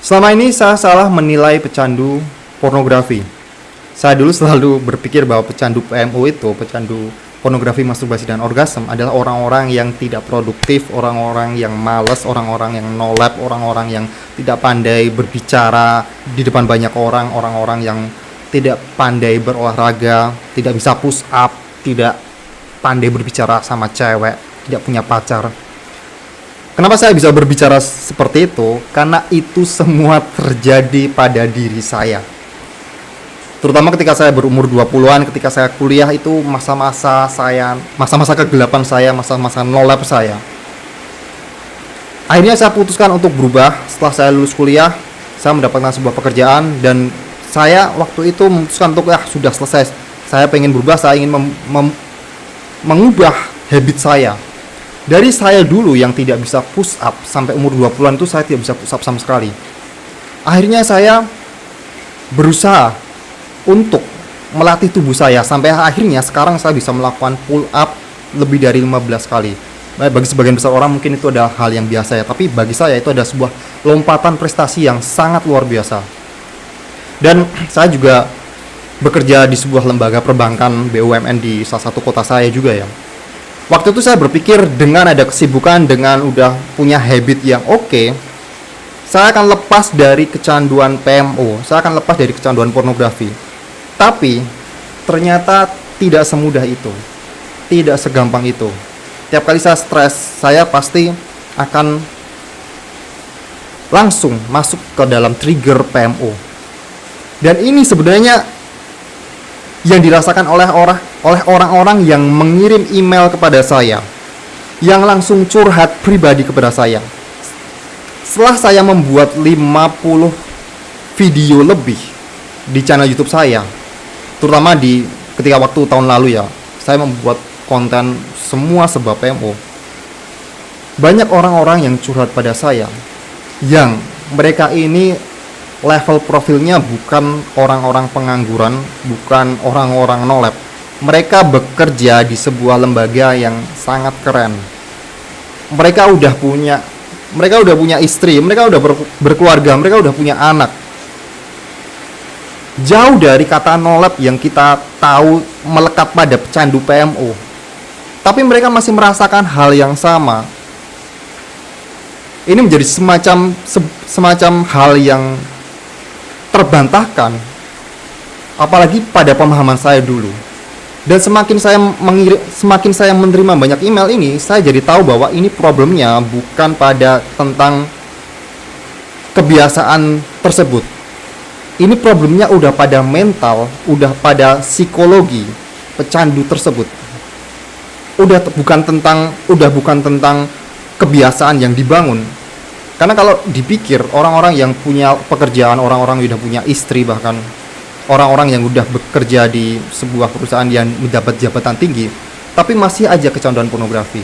Selama ini saya salah menilai pecandu pornografi. Saya dulu selalu berpikir bahwa pecandu PMO itu, pecandu pornografi, masturbasi, dan orgasme adalah orang-orang yang tidak produktif, orang-orang yang malas, orang-orang yang no lab, orang-orang yang tidak pandai berbicara di depan banyak orang, orang-orang yang tidak pandai berolahraga, tidak bisa push up, tidak pandai berbicara sama cewek, tidak punya pacar. Kenapa saya bisa berbicara seperti itu? Karena itu semua terjadi pada diri saya. Terutama ketika saya berumur 20-an, ketika saya kuliah, itu masa-masa saya, masa-masa kegelapan saya, masa-masa no-lab saya. Akhirnya saya putuskan untuk berubah. Setelah saya lulus kuliah, saya mendapatkan sebuah pekerjaan, dan saya waktu itu memutuskan untuk sudah selesai. Saya pengen berubah, saya ingin mengubah habit saya. Dari saya dulu yang tidak bisa push up, sampai umur 20-an itu saya tidak bisa push up sama sekali. Akhirnya saya berusaha untuk melatih tubuh saya, sampai akhirnya sekarang saya bisa melakukan pull up lebih dari 15 kali. Bagi sebagian besar orang mungkin itu adalah hal yang biasa ya, tapi bagi saya itu ada sebuah lompatan prestasi yang sangat luar biasa. Dan saya juga bekerja di sebuah lembaga perbankan BUMN di salah satu kota saya juga ya. Waktu itu saya berpikir dengan ada kesibukan, dengan udah punya habit yang oke, saya akan lepas dari kecanduan PMO, saya akan lepas dari kecanduan pornografi. Tapi ternyata tidak semudah itu, tidak segampang itu. Tiap kali saya stres, saya pasti akan langsung masuk ke dalam trigger PMO. Dan ini sebenarnya yang dirasakan oleh orang-orang yang mengirim email kepada saya, yang langsung curhat pribadi kepada saya. Setelah saya membuat 50 video lebih di channel YouTube saya, terutama di ketika waktu tahun lalu ya, saya membuat konten semua sebab PMO. Banyak orang-orang yang curhat pada saya, yang mereka ini level profilnya bukan orang-orang pengangguran, bukan orang-orang no lab. Mereka bekerja di sebuah lembaga yang sangat keren. Mereka udah punya istri, mereka udah berkeluarga, mereka udah punya anak. Jauh dari kata no lab yang kita tahu melekat pada pecandu PMO. Tapi mereka masih merasakan hal yang sama. Ini menjadi semacam hal yang terbantahkan, apalagi pada pemahaman saya dulu. Dan semakin saya menerima banyak email ini, saya jadi tahu bahwa ini problemnya bukan pada tentang kebiasaan tersebut. Ini problemnya udah pada mental, udah pada psikologi pecandu tersebut. Udah bukan tentang kebiasaan yang dibangun. Karena kalau dipikir, orang-orang yang punya pekerjaan, orang-orang yang udah punya istri, bahkan orang-orang yang udah bekerja di sebuah perusahaan yang mendapat jabatan tinggi, tapi masih aja kecanduan pornografi.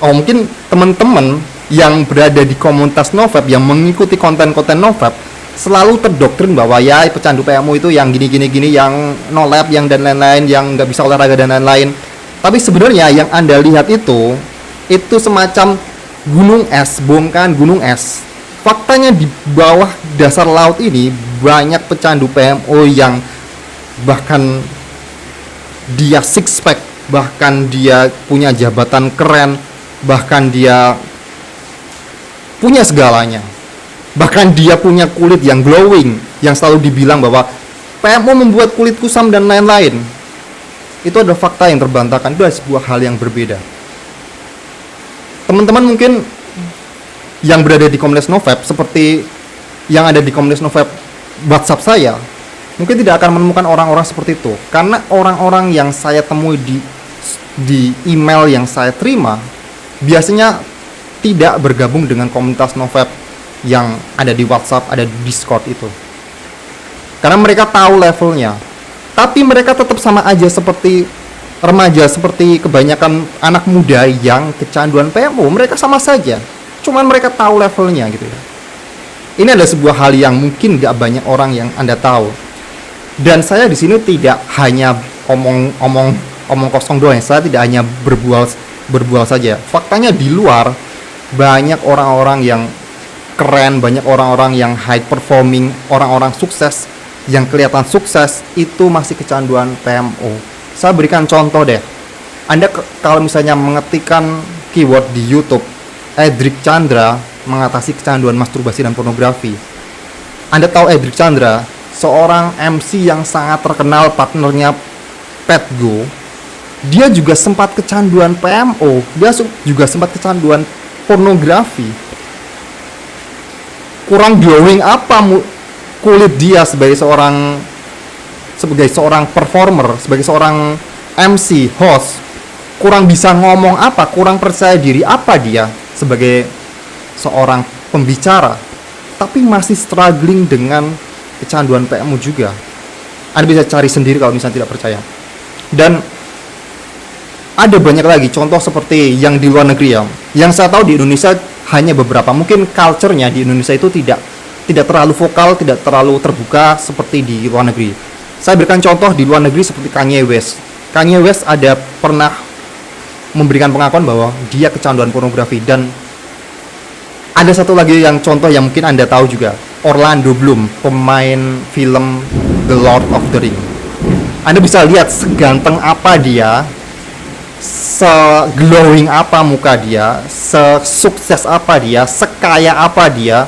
Oh, mungkin teman-teman yang berada di komunitas NoVap, yang mengikuti konten-konten NoVap, selalu terdoktrin bahwa ya pecandu PMO itu yang gini-gini, yang no lab, yang dan lain-lain, yang nggak bisa olahraga dan lain-lain. Tapi sebenarnya yang Anda lihat itu semacam gunung es, bongkahan gunung es. Faktanya di bawah dasar laut ini banyak pecandu PMO yang bahkan dia six pack, bahkan dia punya jabatan keren, bahkan dia punya segalanya. Bahkan dia punya kulit yang glowing, yang selalu dibilang bahwa PMO membuat kulit kusam dan lain-lain. Itu adalah fakta yang terbantahkan, itu adalah sebuah hal yang berbeda. Teman-teman mungkin yang berada di komunitas NoVap, seperti yang ada di komunitas NoVap WhatsApp saya, mungkin tidak akan menemukan orang-orang seperti itu. Karena orang-orang yang saya temui di email yang saya terima, biasanya tidak bergabung dengan komunitas NoVap yang ada di WhatsApp, ada di Discord itu. Karena mereka tahu levelnya. Tapi mereka tetap sama aja seperti remaja, seperti kebanyakan anak muda yang kecanduan PMO. Mereka sama saja, cuman mereka tahu levelnya gitu ya. Ini adalah sebuah hal yang mungkin gak banyak orang yang Anda tahu. Dan saya di sini tidak hanya omong kosong doang. Saya tidak hanya berbual saja. Faktanya di luar banyak orang-orang yang keren, banyak orang-orang yang high performing, orang-orang sukses yang kelihatan sukses itu masih kecanduan PMO. Saya berikan contoh deh. Anda kalau misalnya mengetikkan keyword di YouTube Edric Chandra mengatasi kecanduan masturbasi dan pornografi. Anda tahu Edric Chandra, seorang MC yang sangat terkenal, partnernya Petgo. Dia juga sempat kecanduan PMO, dia juga sempat kecanduan pornografi. Kurang glowing apa kulit dia sebagai seorang performer, sebagai seorang MC, host. Kurang bisa ngomong apa, kurang percaya diri apa dia sebagai seorang pembicara, tapi masih struggling dengan kecanduan PMO juga. Anda bisa cari sendiri kalau misalnya tidak percaya. Dan ada banyak lagi contoh seperti yang di luar negeri ya. Yang saya tahu di Indonesia hanya beberapa. Mungkin culture-nya di Indonesia itu tidak terlalu vokal, tidak terlalu terbuka seperti di luar negeri. Saya berikan contoh di luar negeri seperti Kanye West. Kanye West ada pernah memberikan pengakuan bahwa dia kecanduan pornografi. Dan ada satu lagi yang contoh yang mungkin Anda tahu juga, Orlando Bloom, pemain film The Lord of the Ring. Anda bisa lihat seganteng apa dia, se-glowing apa muka dia, se-sukses apa dia, sekaya apa dia,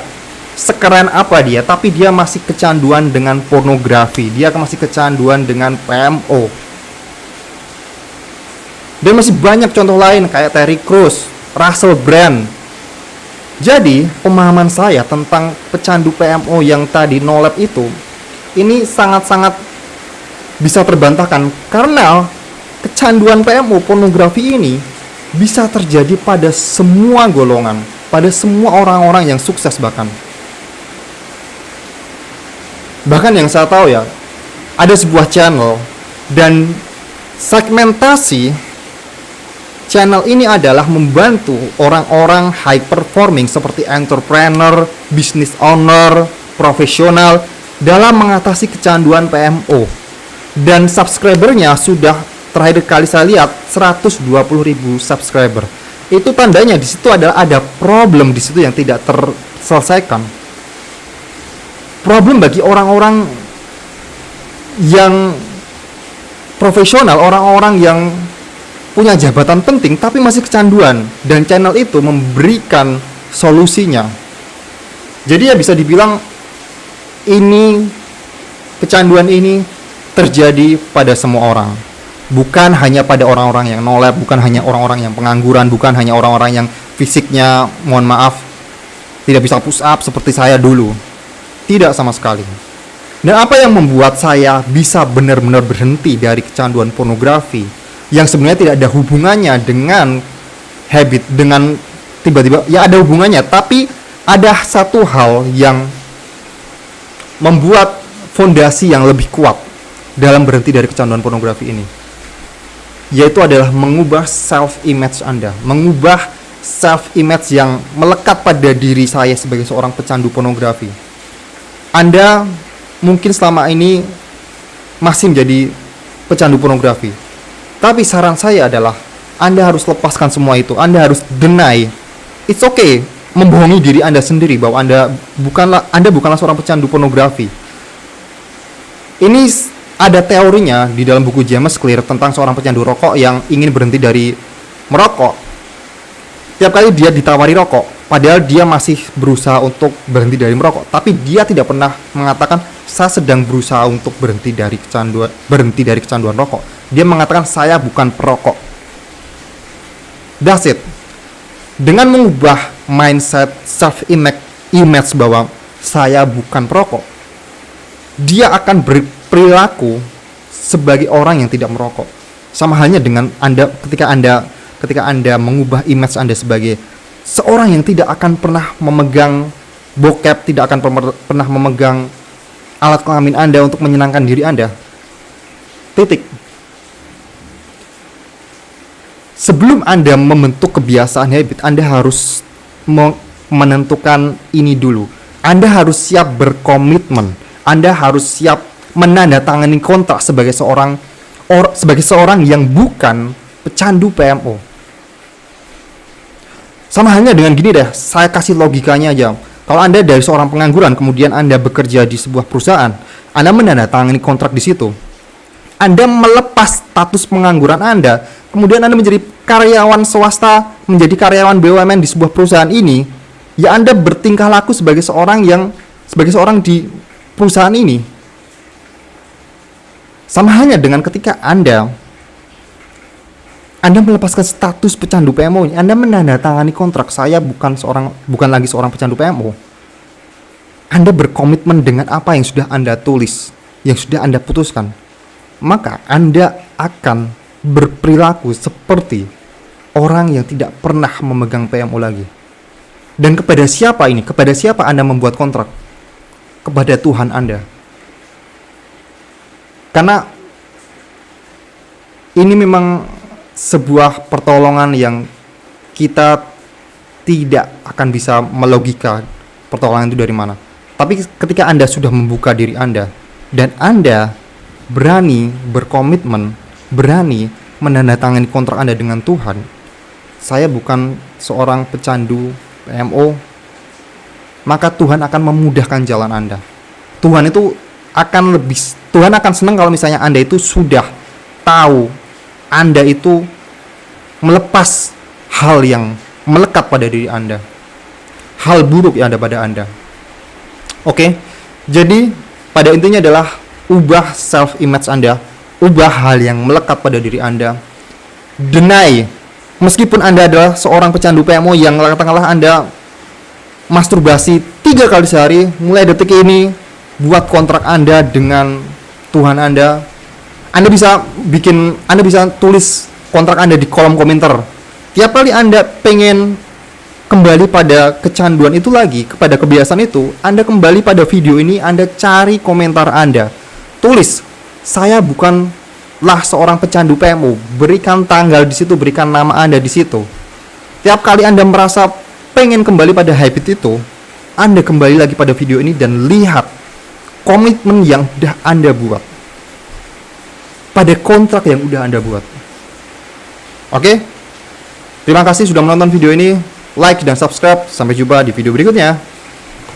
sekeren apa dia, tapi dia masih kecanduan dengan pornografi, dia masih kecanduan dengan PMO. Dan masih banyak contoh lain kayak Terry Crews, Russell Brand. Jadi pemahaman saya tentang pecandu PMO yang tadi no lab itu, ini sangat-sangat bisa terbantahkan karena kecanduan PMO pornografi ini bisa terjadi pada semua golongan, pada semua orang-orang yang sukses bahkan. Bahkan yang saya tahu ya, ada sebuah channel dan segmentasi channel ini adalah membantu orang-orang high performing seperti entrepreneur, business owner, profesional dalam mengatasi kecanduan PMO. Dan subscribernya sudah terakhir kali saya lihat 120.000 subscriber. Itu tandanya di situ ada problem di situ yang tidak terselesaikan. Problem bagi orang-orang yang profesional, orang-orang yang punya jabatan penting tapi masih kecanduan, dan channel itu memberikan solusinya. Jadi ya bisa dibilang ini kecanduan ini terjadi pada semua orang. Bukan hanya pada orang-orang yang no lab, bukan hanya orang-orang yang pengangguran, bukan hanya orang-orang yang fisiknya, mohon maaf, tidak bisa push up seperti saya dulu. Tidak sama sekali. Dan apa yang membuat saya bisa benar-benar berhenti dari kecanduan pornografi yang sebenarnya tidak ada hubungannya dengan habit, dengan tiba-tiba, ya ada hubungannya, tapi ada satu hal yang membuat fondasi yang lebih kuat dalam berhenti dari kecanduan pornografi ini, yaitu adalah mengubah self-image Anda, mengubah self-image yang melekat pada diri saya sebagai seorang pecandu pornografi. Anda mungkin selama ini masih menjadi pecandu pornografi, tapi saran saya adalah Anda harus lepaskan semua itu. Anda harus deny. It's okay membohongi diri Anda sendiri bahwa Anda bukanlah seorang pecandu pornografi. Ini ada teorinya di dalam buku James Clear tentang seorang pecandu rokok yang ingin berhenti dari merokok. Tiap kali dia ditawari rokok, padahal dia masih berusaha untuk berhenti dari merokok, tapi dia tidak pernah mengatakan saya sedang berusaha untuk berhenti dari kecanduan rokok. Dia mengatakan saya bukan perokok. That's it. Dengan mengubah mindset self-image bahwa saya bukan perokok, dia akan berperilaku sebagai orang yang tidak merokok. Sama halnya dengan Anda ketika Anda mengubah image Anda sebagai seorang yang tidak akan pernah memegang bokep, tidak akan pernah memegang alat kelamin Anda untuk menyenangkan diri Anda. Titik. Sebelum Anda membentuk kebiasaan habit, Anda harus menentukan ini dulu. Anda harus siap berkomitmen. Anda harus siap menandatangani kontrak sebagai seorang yang bukan pecandu PMO. Sama halnya dengan gini deh, saya kasih logikanya aja. Kalau Anda dari seorang pengangguran, kemudian Anda bekerja di sebuah perusahaan, Anda menandatangani kontrak di situ. Anda melepas status pengangguran Anda, kemudian Anda menjadi karyawan swasta, menjadi karyawan BUMN di sebuah perusahaan ini, ya Anda bertingkah laku sebagai seorang di perusahaan ini. Sama halnya dengan ketika Anda melepaskan status pecandu PMO, Anda menandatangani kontrak, saya bukan lagi seorang pecandu PMO. Anda berkomitmen dengan apa yang sudah Anda tulis, yang sudah Anda putuskan. Maka Anda akan berperilaku seperti orang yang tidak pernah memegang PMO lagi. Dan kepada siapa ini? Kepada siapa Anda membuat kontrak? Kepada Tuhan Anda. Karena ini memang sebuah pertolongan yang kita tidak akan bisa melogika pertolongan itu dari mana. Tapi ketika Anda sudah membuka diri Anda dan Anda berani berkomitmen, berani menandatangani kontrak Anda dengan Tuhan, saya bukan seorang pecandu PMO, maka Tuhan akan memudahkan jalan Anda. Tuhan akan senang kalau misalnya Anda itu sudah tahu Anda itu melepas hal yang melekat pada diri Anda, hal buruk yang ada pada Anda. Oke, jadi pada intinya adalah ubah self-image Anda, ubah hal yang melekat pada diri Anda. Deny, meskipun Anda adalah seorang pecandu PMO yang katakanlah Anda masturbasi 3 kali sehari, mulai detik ini buat kontrak Anda dengan Tuhan Anda. Anda bisa tulis kontrak Anda di kolom komentar. Tiap kali Anda pengen kembali pada kecanduan itu lagi, kepada kebiasaan itu, Anda kembali pada video ini, Anda cari komentar Anda. Tulis, saya bukanlah seorang pecandu PMO. Berikan tanggal di situ, berikan nama Anda di situ. Tiap kali Anda merasa pengen kembali pada habit itu, Anda kembali lagi pada video ini dan lihat komitmen yang sudah Anda buat, pada kontrak yang udah Anda buat. Oke? Terima kasih sudah menonton video ini. Like dan subscribe. Sampai jumpa di video berikutnya.